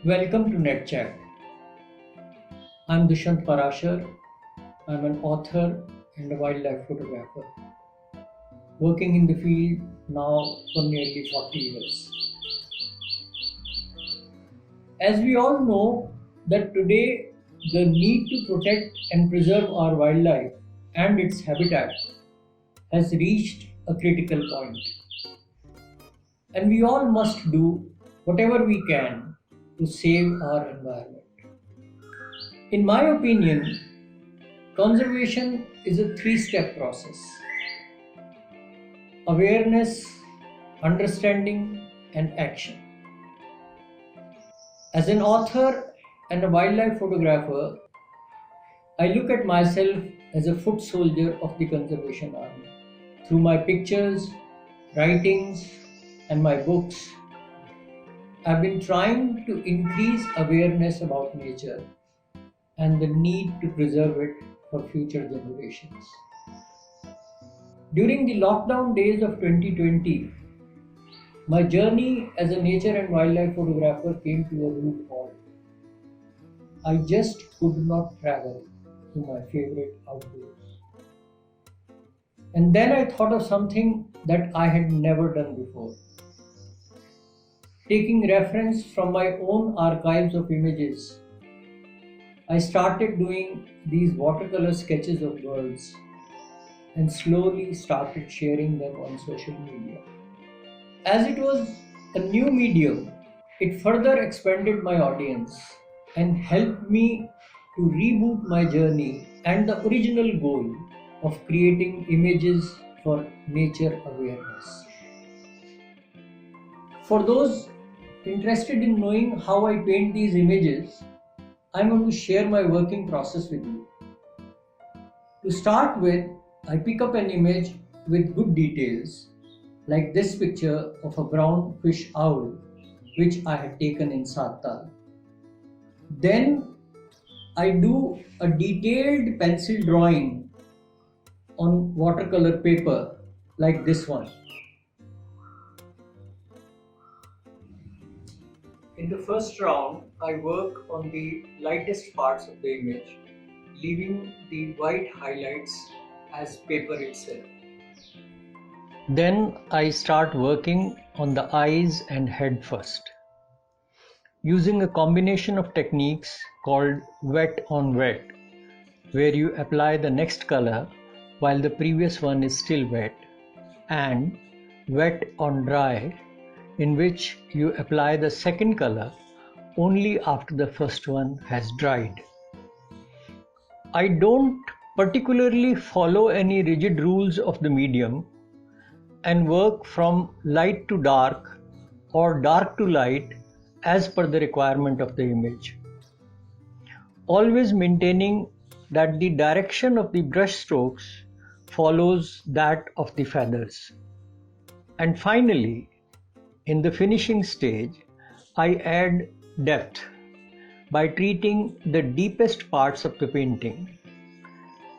Welcome to NATChat. I'm Dushyant Parasher. I'm an author and a wildlife photographer, working in the field now for nearly 40 years. As we all know that today the need to protect and preserve our wildlife and its habitat has reached a critical point, and we all must do whatever we can to save our environment. In my opinion, conservation is a three-step process: awareness, understanding, and action. As an author and a wildlife photographer, I look at myself as a foot soldier of the conservation army. Through my pictures, writings, and my books, I've been trying to increase awareness about nature and the need to preserve it for future generations. During the lockdown days of 2020, my journey as a nature and wildlife photographer came to a rude halt. I just could not travel to my favorite outdoors. And then I thought of something that I had never done before. Taking reference from my own archives of images, I started doing these watercolor sketches of birds and slowly started sharing them on social media. As it was a new medium, it further expanded my audience and helped me to reboot my journey and the original goal of creating images for nature awareness. For those interested in knowing how I paint these images, I'm going to share my working process with you. To start with, I pick up an image with good details, like this picture of a brown fish owl which I had taken in Sattal. Then I do a detailed pencil drawing on watercolor paper like this one. In the first round, I work on the lightest parts of the image, leaving the white highlights as paper itself. Then I start working on the eyes and head first, using a combination of techniques called wet on wet, where you apply the next color while the previous one is still wet, and wet on dry, in which you apply the second color only after the first one has dried. I don't particularly follow any rigid rules of the medium and work from light to dark or dark to light as per the requirement of the image, always maintaining that the direction of the brush strokes follows that of the feathers. And finally, in the finishing stage, I add depth by treating the deepest parts of the painting.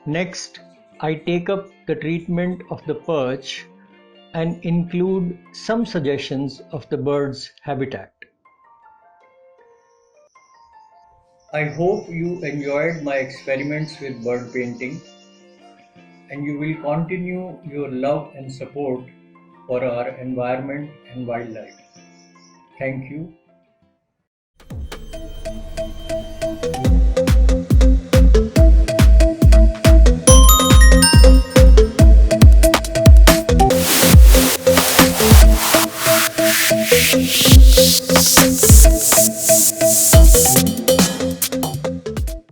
Next, I take up the treatment of the perch and include some suggestions of the bird's habitat. I hope you enjoyed my experiments with bird painting, and you will continue your love and support for our environment and wildlife. Thank you.